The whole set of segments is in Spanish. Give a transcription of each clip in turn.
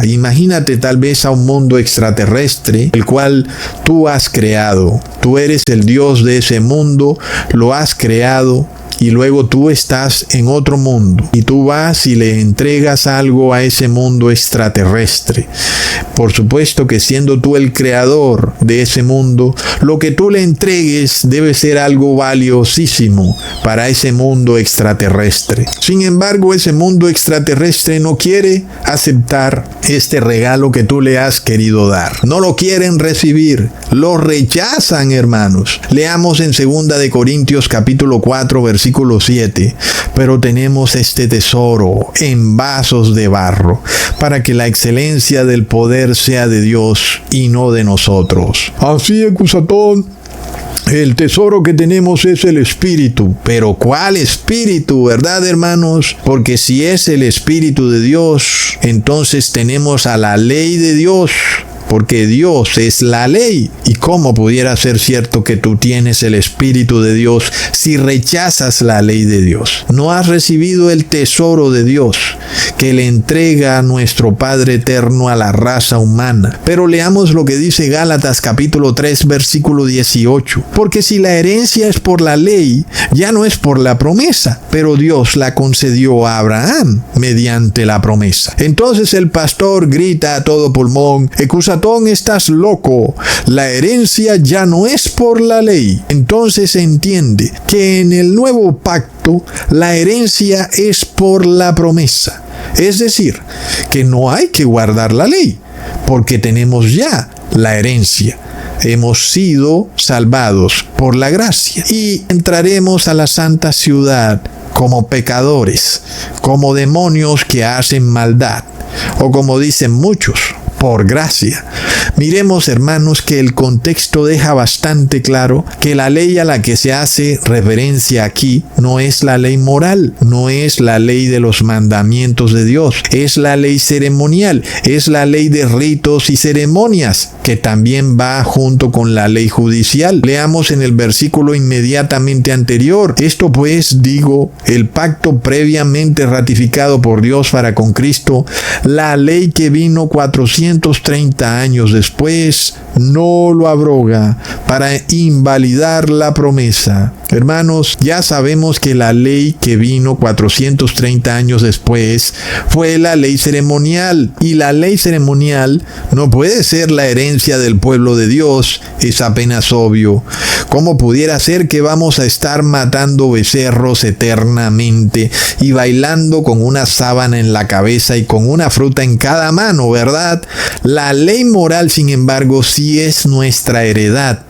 Imagínate tal vez a un mundo extraterrestre, el cual tú has creado. Tú eres el Dios de ese mundo, lo has creado. Y luego tú estás en otro mundo y tú vas y le entregas algo a ese mundo extraterrestre. Por supuesto que siendo tú el creador de ese mundo, lo que tú le entregues debe ser algo valiosísimo para ese mundo extraterrestre. Sin embargo, ese mundo extraterrestre no quiere aceptar este regalo que tú le has querido dar. No lo quieren recibir, lo rechazan, hermanos. Leamos en 2 de Corintios capítulo 4, versículo 7, pero tenemos este tesoro en vasos de barro, para que la excelencia del poder sea de Dios y no de nosotros. Así es, Cusatón. El tesoro que tenemos es el Espíritu. Pero ¿cuál Espíritu, verdad, hermanos? Porque si es el Espíritu de Dios, entonces tenemos a la ley de Dios. Porque Dios es la ley. ¿Y cómo pudiera ser cierto que tú tienes el Espíritu de Dios si rechazas la ley de Dios? No has recibido el tesoro de Dios que le entrega a nuestro Padre eterno a la raza humana. Pero leamos lo que dice Gálatas capítulo 3 versículo 18. Porque si la herencia es por la ley, ya no es por la promesa, pero Dios la concedió a Abraham mediante la promesa. Entonces el pastor grita a todo pulmón: Cusatón, estás loco. La herencia ya no es por la ley. Entonces entiende que en el nuevo pacto la herencia es por la promesa. Es decir, que no hay que guardar la ley, porque tenemos ya la herencia. Hemos sido salvados por la gracia y entraremos a la santa ciudad como pecadores, como demonios que hacen maldad, o como dicen muchos, por gracia. Miremos, hermanos, que el contexto deja bastante claro que la ley a la que se hace referencia aquí no es la ley moral, no es la ley de los mandamientos de Dios, es la ley ceremonial, es la ley de ritos y ceremonias, que también va junto con la ley judicial. Leamos en el versículo inmediatamente anterior: esto pues, digo, el pacto previamente ratificado por Dios para con Cristo, la ley que vino 430 años después, no lo abroga para invalidar la promesa. Hermanos, ya sabemos que la ley que vino 430 años después fue la ley ceremonial, y la ley ceremonial no puede ser la herencia del pueblo de Dios. Es apenas obvio. ¿Cómo pudiera ser que vamos a estar matando becerros eternamente y bailando con una sábana en la cabeza y con una fruta en cada mano, verdad? La ley moral, sin embargo, sí es nuestra heredad.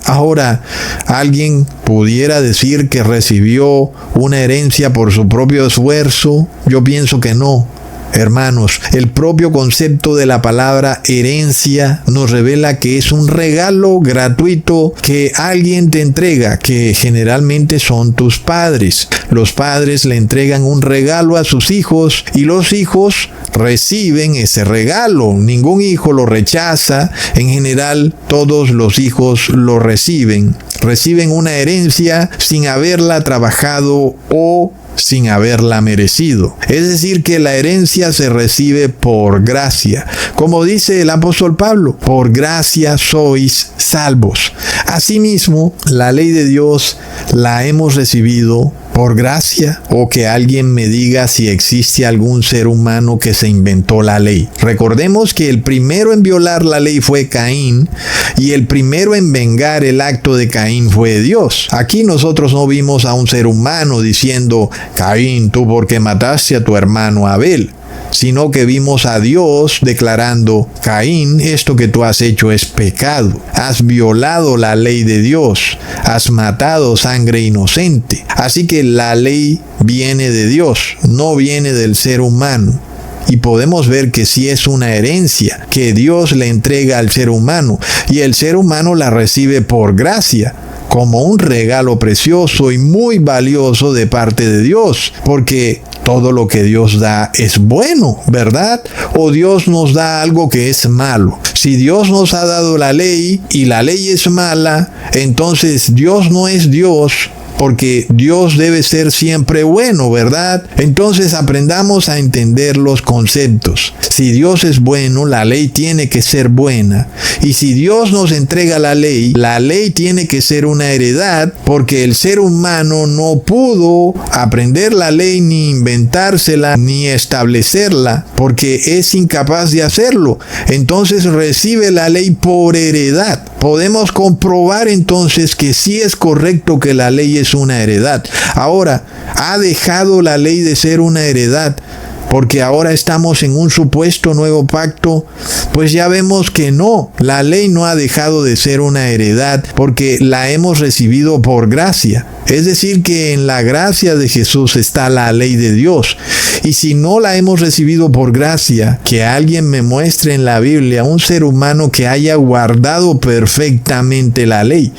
Ahora, ¿alguien pudiera decir que recibió una herencia por su propio esfuerzo? Yo pienso que no. Hermanos, el propio concepto de la palabra herencia nos revela que es un regalo gratuito que alguien te entrega, que generalmente son tus padres. Los padres le entregan un regalo a sus hijos y los hijos reciben ese regalo. Ningún hijo lo rechaza. En general, todos los hijos lo reciben. Reciben una herencia sin haberla trabajado o sin haberla merecido. Es decir, que la herencia se recibe por gracia. Como dice el apóstol Pablo, por gracia sois salvos. Asimismo, la ley de Dios la hemos recibido por gracia, o que alguien me diga si existe algún ser humano que se inventó la ley. Recordemos que el primero en violar la ley fue Caín, y el primero en vengar el acto de Caín fue Dios. Aquí nosotros no vimos a un ser humano diciendo: Caín, tú porque mataste a tu hermano Abel, sino que vimos a Dios declarando: Caín, esto que tú has hecho es pecado, has violado la ley de Dios, has matado sangre inocente. Así que la ley viene de Dios, no viene del ser humano. Y podemos ver que sí es una herencia que Dios le entrega al ser humano, y el ser humano la recibe por gracia, como un regalo precioso y muy valioso de parte de Dios, porque todo lo que Dios da es bueno, ¿verdad? O Dios nos da algo que es malo. Si Dios nos ha dado la ley y la ley es mala, entonces Dios no es Dios, porque Dios debe ser siempre bueno, ¿verdad? Entonces aprendamos a entender los conceptos. Si Dios es bueno, la ley tiene que ser buena. Y si Dios nos entrega la ley tiene que ser una heredad, porque el ser humano no pudo aprender la ley, ni inventársela, ni establecerla, porque es incapaz de hacerlo. Entonces recibe la ley por heredad. Podemos comprobar entonces que sí es correcto que la ley es una heredad. Ahora, ¿ha dejado la ley de ser una heredad porque ahora estamos en un supuesto nuevo pacto? Pues ya vemos que no, la ley no ha dejado de ser una heredad porque la hemos recibido por gracia. Es decir, que en la gracia de Jesús está la ley de Dios. Y si no la hemos recibido por gracia, que alguien me muestre en la Biblia un ser humano que haya guardado perfectamente la ley.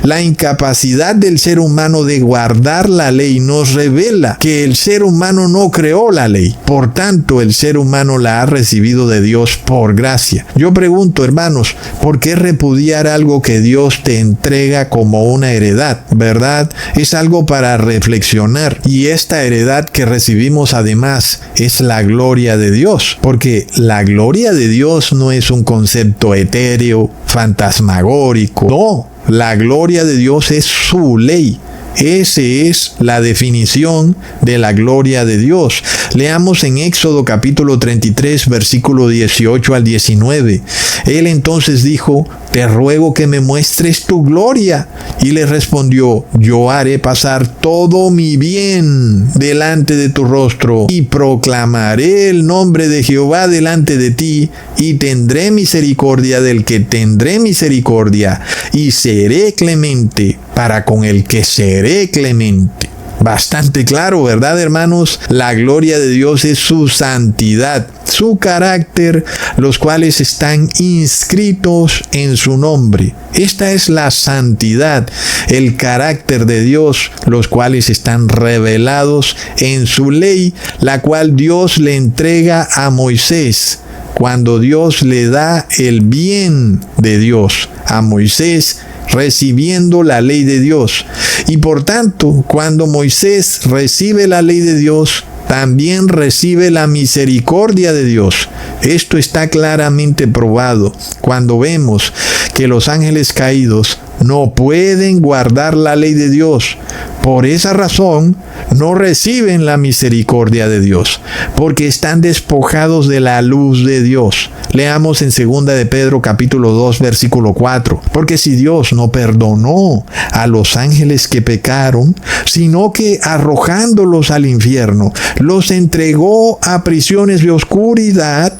La incapacidad del ser humano de guardar la ley nos revela que el ser humano no creó la ley. Por tanto, el ser humano la ha recibido de Dios por gracia. Yo pregunto, hermanos, ¿por qué repudiar algo que Dios te entrega como una heredad? ¿Verdad? Es algo para reflexionar. Y esta heredad que recibimos además es la gloria de Dios. Porque la gloria de Dios no es un concepto etéreo, fantasmagórico. No, la gloria de Dios es su ley. Esa es la definición de la gloria de Dios. Leamos en Éxodo capítulo 33, versículo 18 al 19. Él entonces dijo: te ruego que me muestres tu gloria. Y le respondió: yo haré pasar todo mi bien delante de tu rostro, y proclamaré el nombre de Jehová delante de ti, y tendré misericordia del que tendré misericordia, y seré clemente para con el que seré clemente. Bastante claro, ¿verdad, hermanos? La gloria de Dios es su santidad, su carácter, los cuales están inscritos en su nombre. Esta es la santidad, el carácter de Dios, los cuales están revelados en su ley, la cual Dios le entrega a Moisés. Cuando Dios le da el bien de Dios a Moisés, recibiendo la ley de Dios. Y por tanto, cuando Moisés recibe la ley de Dios, también recibe la misericordia de Dios. Esto está claramente probado cuando vemos que los ángeles caídos no pueden guardar la ley de Dios. Por esa razón, no reciben la misericordia de Dios, porque están despojados de la luz de Dios. Leamos en 2 de Pedro capítulo 2, versículo 4. Porque si Dios no perdonó a los ángeles que pecaron, sino que arrojándolos al infierno, los entregó a prisiones de oscuridad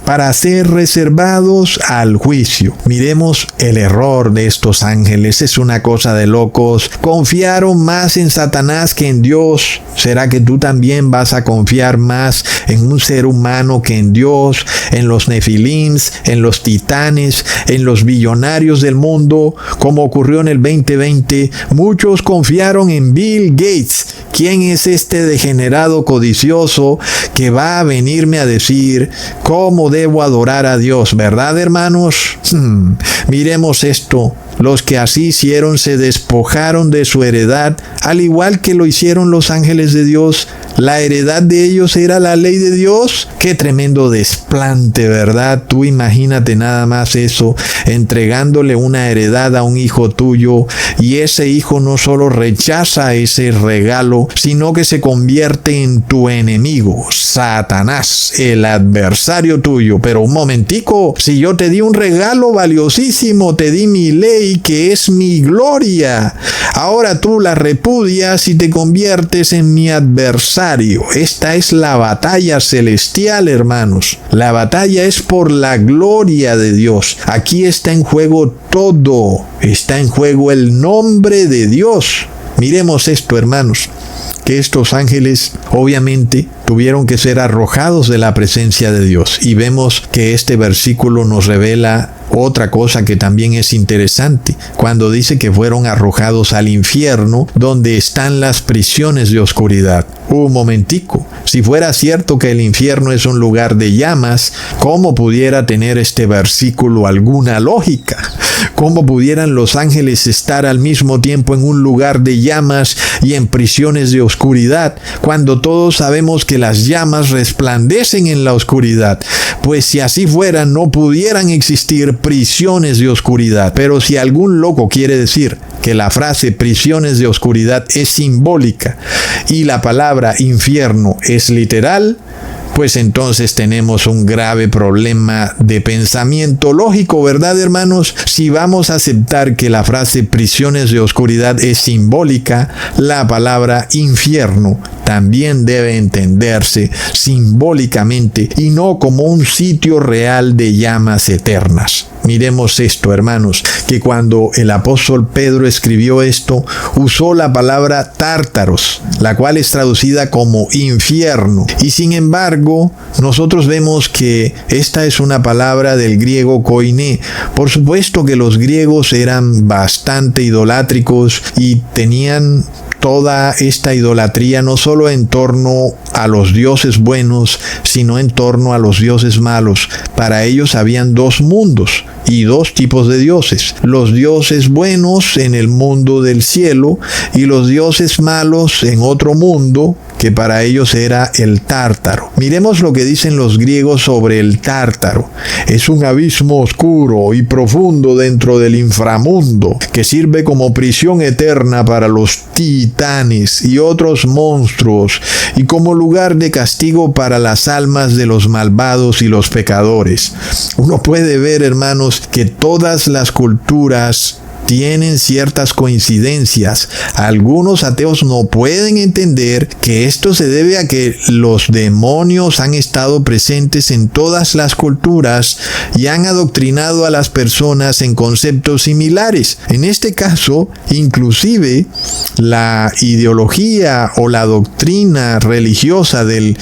para ser reservados al juicio. Miremos el error de estos ángeles. Es una cosa de locos. Confiaron más en Satanás que en Dios. ¿Será que tú también vas a confiar más en un ser humano que en Dios, en los nefilims, en los titanes, en los billonarios del mundo? Como ocurrió en el 2020, muchos confiaron en Bill Gates. ¿Quién es este degenerado codicioso que va a venirme a decir cómo debo adorar a Dios? ¿Verdad, hermanos? Miremos esto. Los que así hicieron se despojaron de su heredad, al igual que lo hicieron los ángeles de Dios. La heredad de ellos era la ley de Dios. Qué tremendo desplante, ¿verdad? Tú imagínate nada más eso, entregándole una heredad a un hijo tuyo, y ese hijo no solo rechaza ese regalo, sino que se convierte en tu enemigo, Satanás, el adversario tuyo. Pero un momentico, si yo te di un regalo valiosísimo, te di mi ley, que es mi gloria, ahora tú la repudias y te conviertes en mi adversario. Esta es la batalla celestial, hermanos. La batalla es por la gloria de Dios. Aquí está en juego todo. Está en juego el nombre de Dios. Miremos esto, hermanos, que estos ángeles obviamente tuvieron que ser arrojados de la presencia de Dios. Y vemos que este versículo nos revela otra cosa que también es interesante, cuando dice que fueron arrojados al infierno, donde están las prisiones de oscuridad. Un momentico, si fuera cierto que el infierno es un lugar de llamas, ¿cómo pudiera tener este versículo alguna lógica? ¿Cómo pudieran los ángeles estar al mismo tiempo en un lugar de llamas y en prisiones de oscuridad, cuando todos sabemos que las llamas resplandecen en la oscuridad? Pues si así fuera, no pudieran existir prisiones de oscuridad. Pero si algún loco quiere decir que la frase prisiones de oscuridad es simbólica y la palabra infierno es literal, pues entonces tenemos un grave problema de pensamiento lógico, ¿verdad, hermanos? Si vamos a aceptar que la frase prisiones de oscuridad es simbólica, la palabra infierno también debe entenderse simbólicamente y no como un sitio real de llamas eternas. Miremos esto, hermanos, que cuando el apóstol Pedro escribió esto, usó la palabra tártaros, la cual es traducida como infierno. Y sin embargo, nosotros vemos que esta es una palabra del griego koiné. Por supuesto que los griegos eran bastante idolátricos y tenían toda esta idolatría no solo en torno a los dioses buenos, sino en torno a los dioses malos. Para ellos habían dos mundos y dos tipos de dioses: los dioses buenos en el mundo del cielo y los dioses malos en otro mundo, que para ellos era el Tártaro. Miremos lo que dicen los griegos sobre el Tártaro. Es un abismo oscuro y profundo dentro del inframundo, que sirve como prisión eterna para los titanes y otros monstruos, y como lugar de castigo para las almas de los malvados y los pecadores. Uno puede ver, hermanos, que todas las culturas tienen ciertas coincidencias. Algunos ateos no pueden entender que esto se debe a que los demonios han estado presentes en todas las culturas y han adoctrinado a las personas en conceptos similares. En este caso, inclusive, la ideología o la doctrina religiosa del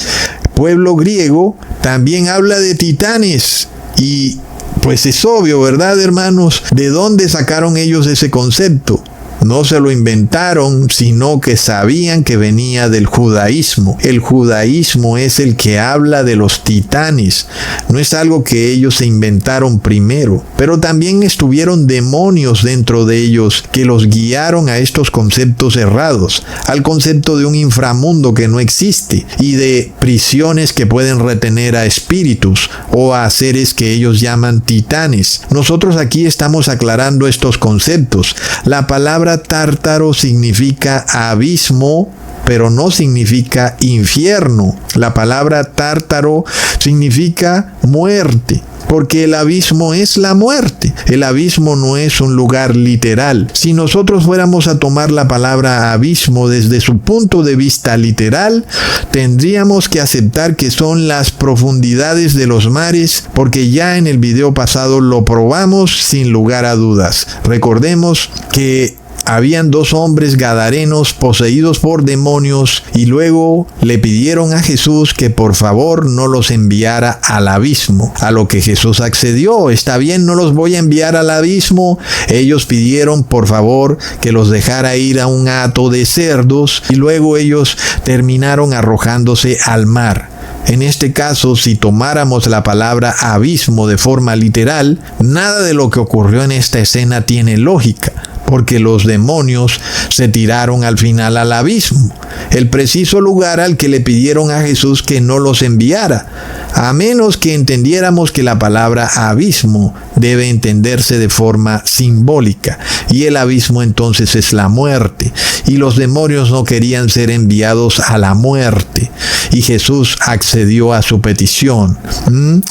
pueblo griego también habla de titanes. Y pues es obvio, ¿verdad, hermanos? ¿De dónde sacaron ellos ese concepto? No se lo inventaron, sino que sabían que venía del judaísmo. El judaísmo es el que habla de los titanes. No es algo que ellos se inventaron primero. Pero también estuvieron demonios dentro de ellos que los guiaron a estos conceptos errados, al concepto de un inframundo que no existe y de prisiones que pueden retener a espíritus o a seres que ellos llaman titanes. Nosotros aquí estamos aclarando estos conceptos. La palabra tártaro significa abismo, pero no significa infierno. La palabra tártaro significa muerte, porque el abismo es la muerte. El abismo no es un lugar literal. Si nosotros fuéramos a tomar la palabra abismo desde su punto de vista literal, tendríamos que aceptar que son las profundidades de los mares, porque ya en el video pasado lo probamos sin lugar a dudas. Recordemos que habían dos hombres gadarenos poseídos por demonios y luego le pidieron a Jesús que por favor no los enviara al abismo, a lo que Jesús accedió. Está bien, no los voy a enviar al abismo. Ellos pidieron por favor que los dejara ir a un hato de cerdos y luego ellos terminaron arrojándose al mar. En este caso, si tomáramos la palabra abismo de forma literal, nada de lo que ocurrió en esta escena tiene lógica, porque los demonios se tiraron al final al abismo, el preciso lugar al que le pidieron a Jesús que no los enviara, a menos que entendiéramos que la palabra abismo debe entenderse de forma simbólica, y el abismo entonces es la muerte, y los demonios no querían ser enviados a la muerte, y Jesús accedió a su petición.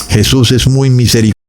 Jesús es muy misericordioso.